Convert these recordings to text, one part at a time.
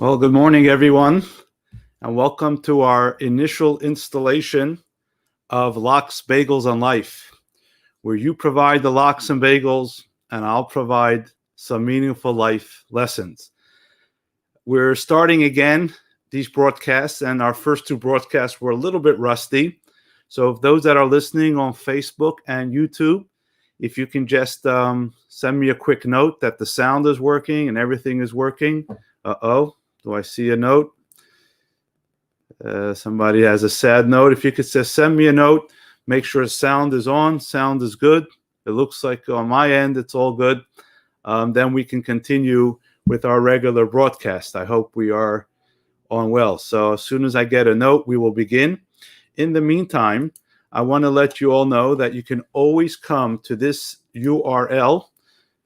Well, good morning, everyone, and welcome to our initial installation of Lox Bagels on Life, where you provide the lox and bagels, and I'll provide some meaningful life lessons. We're starting again these broadcasts, and our first two broadcasts were a little bit rusty. So those that are listening on Facebook and YouTube, if you can just send me a quick note that the sound is working and everything is working. Do I see a note? Somebody has a sad note. If you could just send me a note, make sure sound is on, sound is good. It looks like on my end it's all good. Then we can continue with our regular broadcast. I hope we are on well. So as soon as I get a note, we will begin. In the meantime, I want to let you all know that you can always come to this URL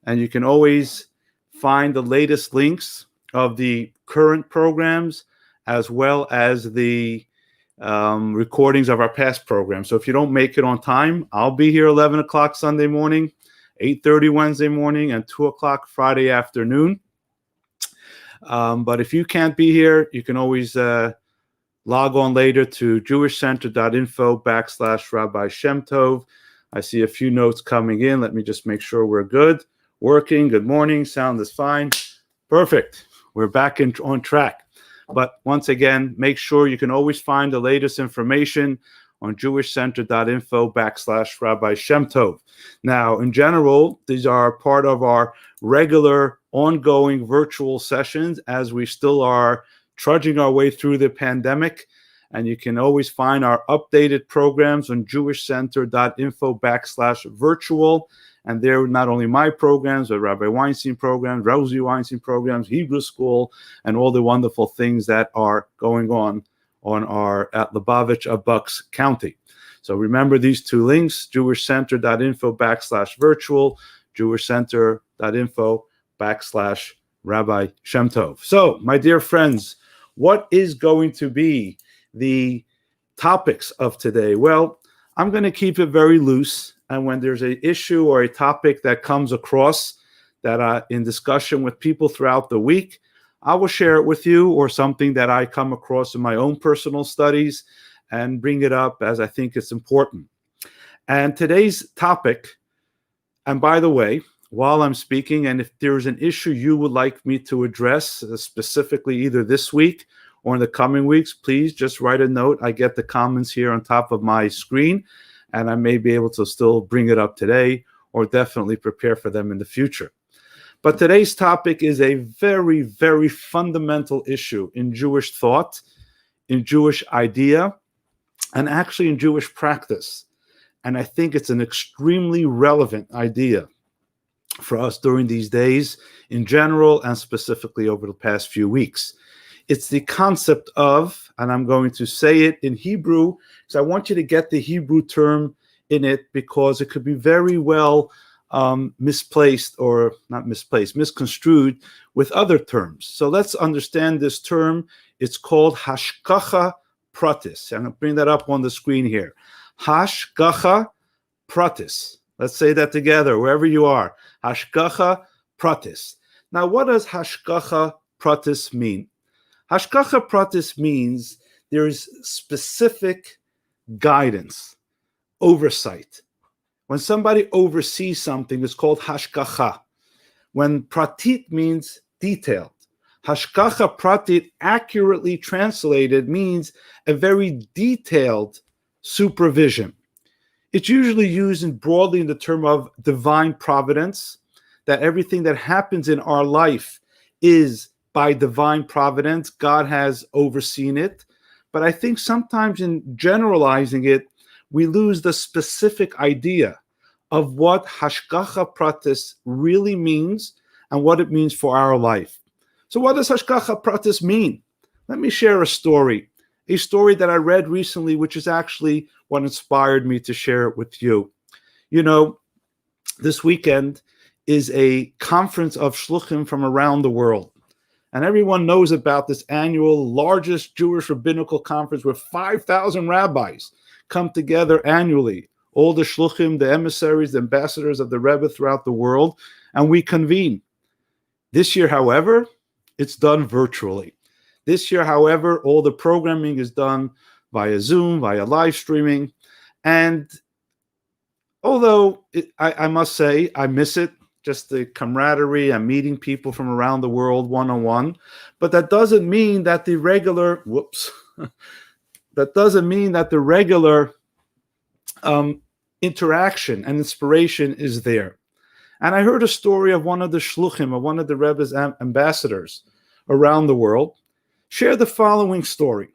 and you can always find the latest links of the current programs as well as the recordings of our past programs. So if you don't make it on time, I'll be here 11 o'clock Sunday morning, 8:30 Wednesday morning, and 2 o'clock Friday afternoon. But if you can't be here, you can always log on later to jewishcenter.info/Rabbi Shemtov. I see a few notes coming in. Let me just make sure we're good. Working. Good morning. Sound is fine. Perfect. We're back on track. But once again, make sure you can always find the latest information on jewishcenter.info/Rabbi Shemtov. Now, in general, these are part of our regular ongoing virtual sessions as we still are trudging our way through the pandemic. And you can always find our updated programs on jewishcenter.info/virtual. And they're not only my programs, but Rabbi Weinstein programs, Rosie Weinstein programs, Hebrew School, and all the wonderful things that are going on our at Lubavitch of Bucks County. So remember these two links, jewishcenter.info/virtual, jewishcenter.info/Rabbi Shemtov. So, my dear friends, what is going to be the topics of today? Well, I'm going to keep it very loose. And when there's an issue or a topic that comes across that in discussion with people throughout the week, I will share it with you, or something that I come across in my own personal studies and bring it up as I think it's important. And today's topic, and by the way, while I'm speaking, and if there's an issue you would like me to address specifically either this week or in the coming weeks, please just write a note. I get the comments here on top of my screen, and I may be able to still bring it up today or definitely prepare for them in the future. But today's topic is a very, very fundamental issue in Jewish thought, in Jewish idea, and actually in Jewish practice. And I think it's an extremely relevant idea for us during these days in general and specifically over the past few weeks. It's the concept of, and I'm going to say it in Hebrew, because I want you to get the Hebrew term in it, because it could be very well misconstrued with other terms. So let's understand this term. It's called hashgacha pratis. I'm going to bring that up on the screen here. Hashgacha pratis. Let's say that together, wherever you are. Hashgacha pratis. Now, what does hashgacha pratis mean? Hashgacha pratis means there is specific guidance, oversight. When somebody oversees something, it's called hashgacha. When pratit means detailed. Hashgacha pratit, accurately translated, means a very detailed supervision. It's usually used broadly in the term of divine providence, that everything that happens in our life is by divine providence. God has overseen it. But I think sometimes in generalizing it, we lose the specific idea of what hashgacha pratis really means and what it means for our life. So what does hashgacha pratis mean? Let me share a story that I read recently, which is actually what inspired me to share it with you. You know, this weekend is a conference of shluchim from around the world. And everyone knows about this annual largest Jewish rabbinical conference where 5,000 rabbis come together annually, all the shluchim, the emissaries, the ambassadors of the Rebbe throughout the world, and we convene. This year, however, it's done virtually. This year, however, all the programming is done via Zoom, via live streaming. And although I must say, I miss it, just the camaraderie and meeting people from around the world one-on-one. But that doesn't mean that the regular, interaction and inspiration is there. And I heard a story of one of the shluchim, of one of the Rebbe's ambassadors around the world, share the following story.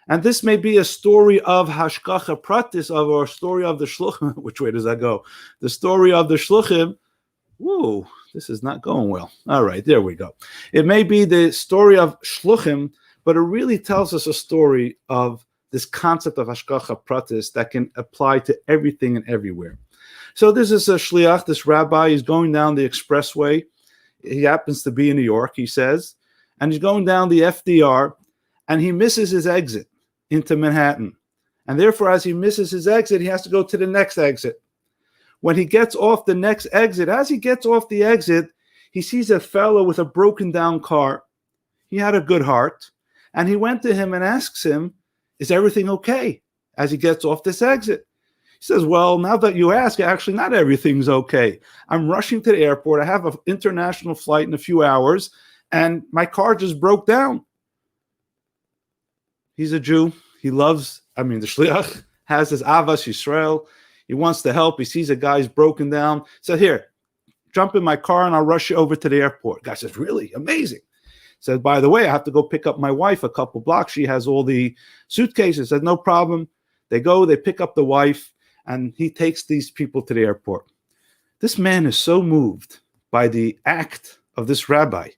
And this may be a story of hashkacha pratis, or a story of the shluchim. Which way does that go? The story of the shluchim. Whoa, this is not going well. All right, there we go. It may be the story of shluchim, but it really tells us a story of this concept of hashkacha pratis that can apply to everything and everywhere. So this is a shliach, this rabbi, is going down the expressway. He happens to be in New York, he says, and he's going down the FDR, and he misses his exit into Manhattan. And therefore, as he misses his exit, he has to go to the next exit. When he gets off the next exit, as he gets off the exit, he sees a fellow with a broken down car. He had a good heart. And he went to him and asks him, is everything okay? As he gets off this exit. He says, well, now that you ask, actually not everything's okay. I'm rushing to the airport. I have an international flight in a few hours, and my car just broke down. He's a Jew. He loves, the shliach has this avas Yisrael. He wants to help. He sees a guy's broken down. So here, jump in my car and I'll rush you over to the airport. Guy says, really? Amazing. Says, by the way, I have to go pick up my wife a couple blocks. She has all the suitcases. Says, no problem. They go, they pick up the wife, and he takes these people to the airport. This man is so moved by the act of this rabbi.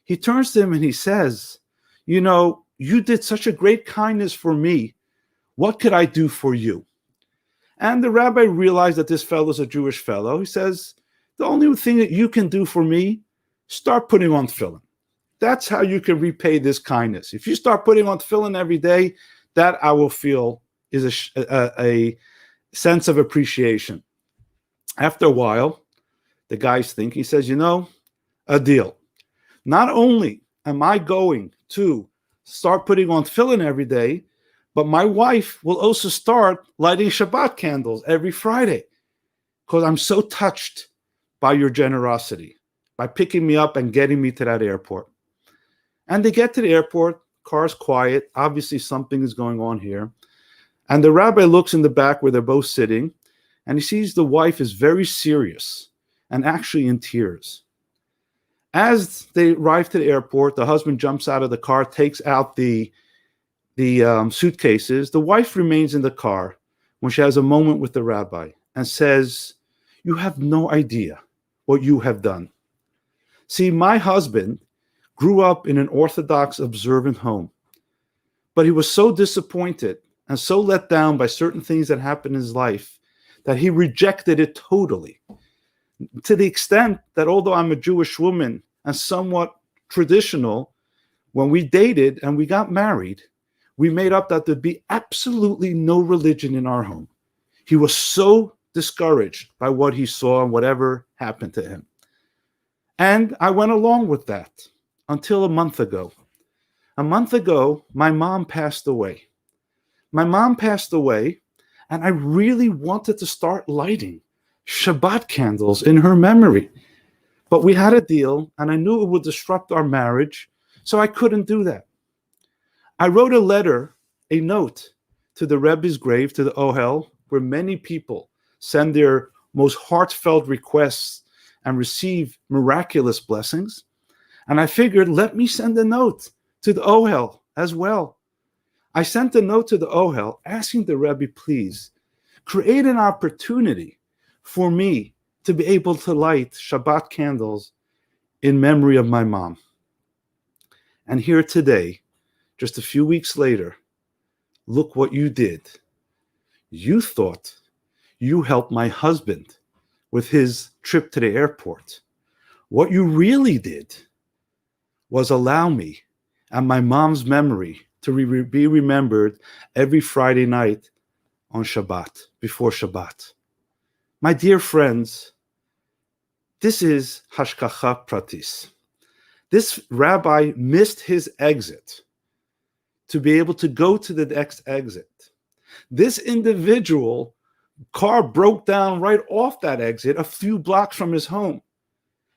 He turns to him and he says, you did such a great kindness for me. What could I do for you? And the rabbi realized that this fellow is a Jewish fellow. He says, the only thing that you can do for me, start putting on tefillin. That's how you can repay this kindness. If you start putting on tefillin every day, that I will feel is a sense of appreciation. After a while, the guys think, he says, a deal. Not only am I going to start putting on tefillin every day, but my wife will also start lighting Shabbat candles every Friday, because I'm so touched by your generosity, by picking me up and getting me to that airport. And they get to the airport, car's quiet, obviously something is going on here. And the rabbi looks in the back where they're both sitting, and he sees the wife is very serious and actually in tears. As they arrive to the airport, the husband jumps out of the car, takes out the suitcases. The wife remains in the car when she has a moment with the rabbi and says, you have no idea what you have done. See, my husband grew up in an Orthodox observant home, but he was so disappointed and so let down by certain things that happened in his life that he rejected it totally. To the extent that although I'm a Jewish woman and somewhat traditional, when we dated and we got married, we made up that there'd be absolutely no religion in our home. He was so discouraged by what he saw and whatever happened to him. And I went along with that until a month ago. A month ago, my mom passed away. My mom passed away, and I really wanted to start lighting Shabbat candles in her memory. But we had a deal, and I knew it would disrupt our marriage, so I couldn't do that. I wrote a note to the Rebbe's grave, to the Ohel, where many people send their most heartfelt requests and receive miraculous blessings. And I figured, let me send a note to the Ohel as well. I sent a note to the Ohel asking the Rebbe, please, create an opportunity for me to be able to light Shabbat candles in memory of my mom. And here today, just a few weeks later, look what you did. You thought you helped my husband with his trip to the airport. What you really did was allow me and my mom's memory to be remembered every Friday night on Shabbat, before Shabbat. My dear friends, this is Hashkacha Pratis. This rabbi missed his exit to be able to go to the next exit. This individual car broke down right off that exit a few blocks from his home,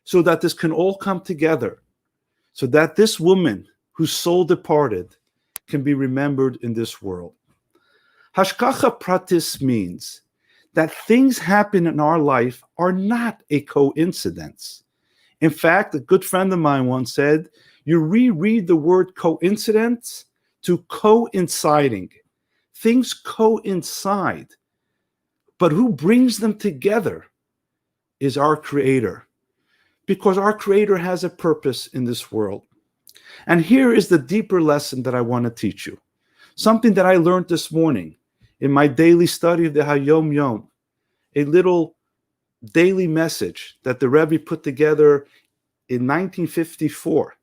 so that this can all come together, so that this woman whose soul departed can be remembered in this world. Hashkacha pratis means that things happen in our life are not a coincidence. In fact, a good friend of mine once said, you reread the word coincidence to coinciding. Things coincide, but who brings them together is our Creator, because our Creator has a purpose in this world. And here is the deeper lesson that I want to teach you, something that I learned this morning in my daily study of the Hayom Yom, a little daily message that the Rebbe put together in 1944,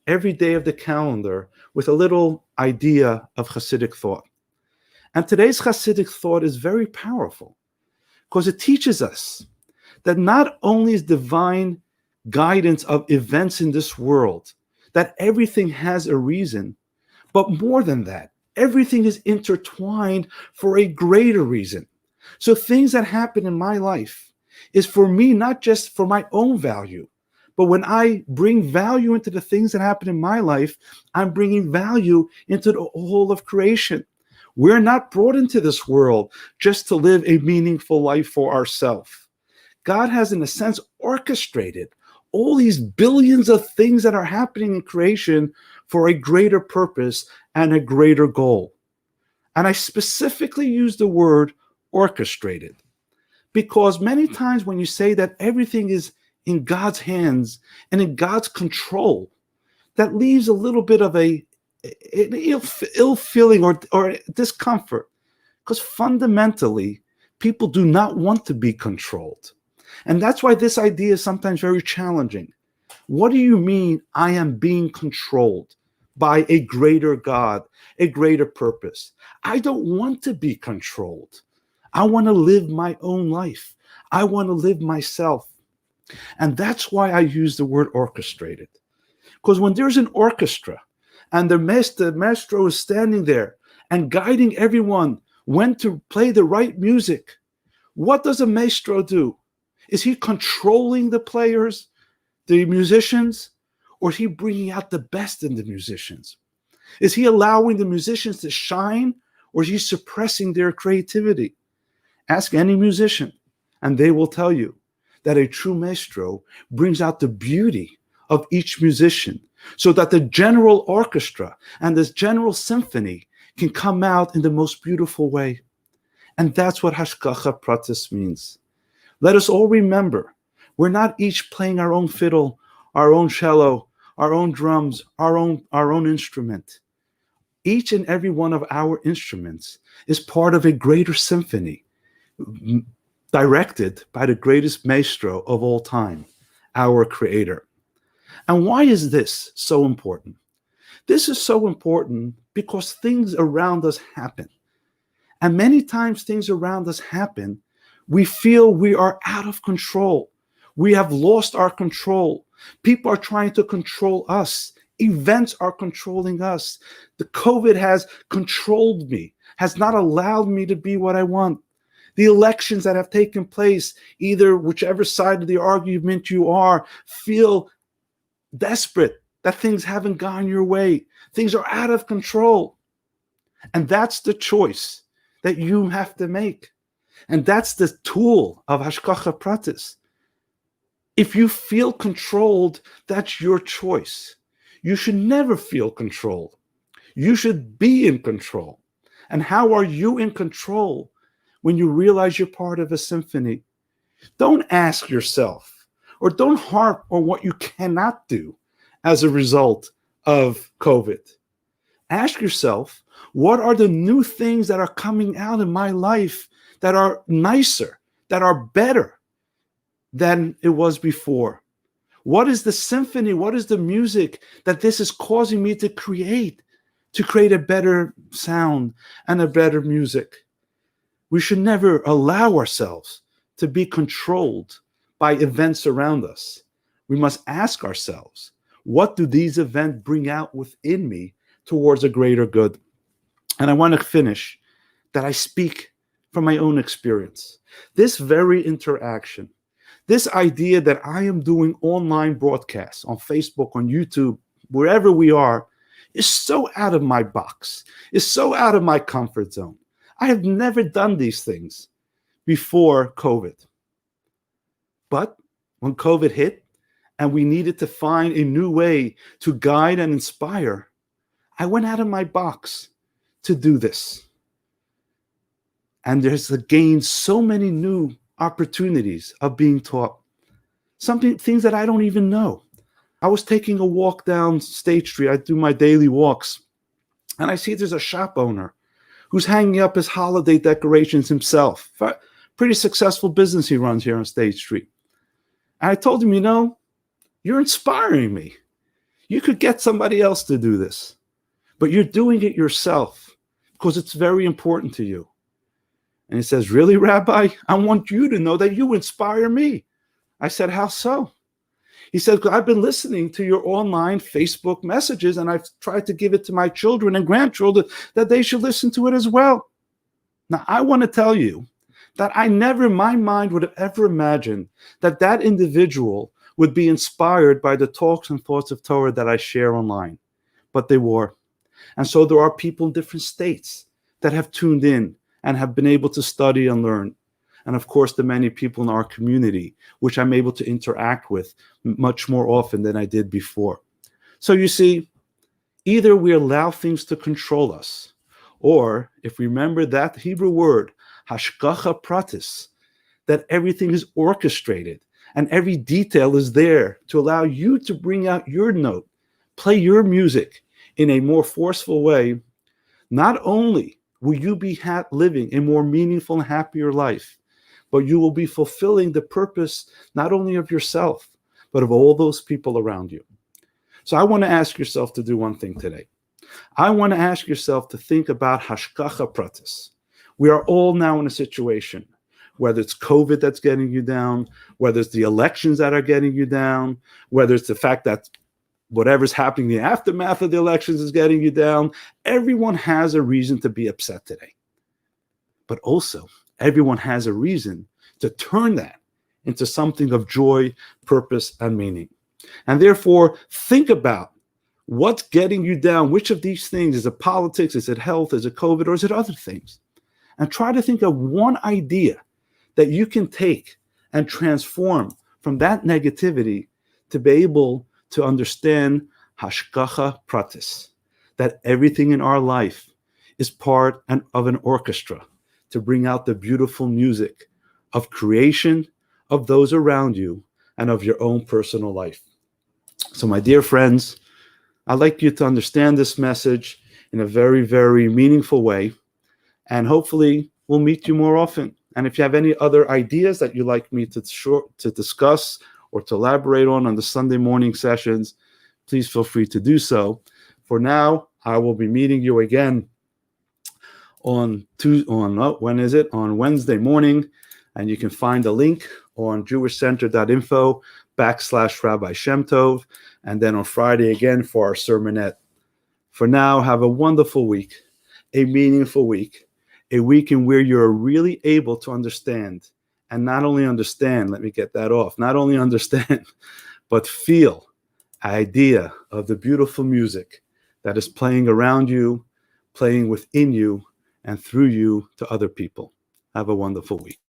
every day of the calendar, with a little idea of Hasidic thought. And today's Hasidic thought is very powerful, because it teaches us that not only is divine guidance of events in this world, that everything has a reason, but more than that, everything is intertwined for a greater reason. So things that happen in my life is for me, not just for my own value, but when I bring value into the things that happen in my life, I'm bringing value into the whole of creation. We're not brought into this world just to live a meaningful life for ourselves. God has, in a sense, orchestrated all these billions of things that are happening in creation for a greater purpose and a greater goal. And I specifically use the word orchestrated, because many times when you say that everything is in God's hands and in God's control, that leaves a little bit of an ill feeling or discomfort, because fundamentally, people do not want to be controlled. And that's why this idea is sometimes very challenging. What do you mean I am being controlled by a greater God, a greater purpose? I don't want to be controlled. I want to live my own life. I want to live myself. And that's why I use the word orchestrated. Because when there's an orchestra and the maestro is standing there and guiding everyone when to play the right music, what does a maestro do? Is he controlling the players, the musicians, or is he bringing out the best in the musicians? Is he allowing the musicians to shine, or is he suppressing their creativity? Ask any musician, and they will tell you that a true maestro brings out the beauty of each musician, so that the general orchestra and this general symphony can come out in the most beautiful way. And that's what Hashkacha Pratis means. Let us all remember, we're not each playing our own fiddle, our own cello, our own drums, our own instrument. Each and every one of our instruments is part of a greater symphony, directed by the greatest maestro of all time, our Creator. And why is this so important? This is so important because things around us happen. And many times things around us happen, we feel we are out of control. We have lost our control. People are trying to control us. Events are controlling us. The COVID has controlled me, has not allowed me to be what I want. The elections that have taken place, either whichever side of the argument you are, feel desperate that things haven't gone your way. Things are out of control. And that's the choice that you have to make. And that's the tool of Hashkacha Pratis. If you feel controlled, that's your choice. You should never feel controlled. You should be in control. And how are you in control when you realize you're part of a symphony? Don't ask yourself, or don't harp on what you cannot do as a result of COVID. Ask yourself, what are the new things that are coming out in my life that are nicer, that are better than it was before? What is the symphony? What is the music that this is causing me to create a better sound and a better music? We should never allow ourselves to be controlled by events around us. We must ask ourselves, what do these events bring out within me towards a greater good? And I want to finish that I speak from my own experience. This very interaction, this idea that I am doing online broadcasts on Facebook, on YouTube, wherever we are, is so out of my box, is so out of my comfort zone. I have never done these things before COVID. But when COVID hit and we needed to find a new way to guide and inspire, I went out of my box to do this. And there's gained so many new opportunities of being taught. Things that I don't even know. I was taking a walk down State Street. I do my daily walks. And I see there's a shop owner who's hanging up his holiday decorations himself. Pretty successful business he runs here on State Street. And I told him, you're inspiring me. You could get somebody else to do this, but you're doing it yourself because it's very important to you. And he says, really, Rabbi? I want you to know that you inspire me. I said, how so? He said, I've been listening to your online Facebook messages, and I've tried to give it to my children and grandchildren that they should listen to it as well. Now, I want to tell you that I never in my mind would have ever imagined that that individual would be inspired by the talks and thoughts of Torah that I share online. But they were. And so there are people in different states that have tuned in and have been able to study and learn. And of course, the many people in our community, which I'm able to interact with much more often than I did before. So you see, either we allow things to control us, or if we remember that Hebrew word, hashgacha pratis, that everything is orchestrated and every detail is there to allow you to bring out your note, play your music in a more forceful way. Not only will you be living a more meaningful and happier life, but you will be fulfilling the purpose not only of yourself, but of all those people around you. So I want to ask yourself to do one thing today. I want to ask yourself to think about hashgacha pratis. We are all now in a situation, whether it's COVID that's getting you down, whether it's the elections that are getting you down, whether it's the fact that whatever's happening in the aftermath of the elections is getting you down. Everyone has a reason to be upset today. But also, everyone has a reason to turn that into something of joy, purpose, and meaning. And therefore, think about what's getting you down. Which of these things? Is it politics? Is it health? Is it COVID? Or is it other things? And try to think of one idea that you can take and transform from that negativity to be able to understand hashgacha pratis, that everything in our life is part of an orchestra to bring out the beautiful music of creation, of those around you, and of your own personal life. So my dear friends, I'd like you to understand this message in a very, very meaningful way, and hopefully we'll meet you more often. And if you have any other ideas that you'd like me to discuss or to elaborate on the Sunday morning sessions, please feel free to do so. For now, I will be meeting you again on Wednesday morning, and you can find a link on jewishcenter.info/Rabbi Shemtov, and then on Friday again for our sermonette. For now, have a wonderful week, a meaningful week, a week in where you're really able to understand, and not only understand, let me get that off, not only understand, but feel the idea of the beautiful music that is playing around you, playing within you, and through you to other people. Have a wonderful week.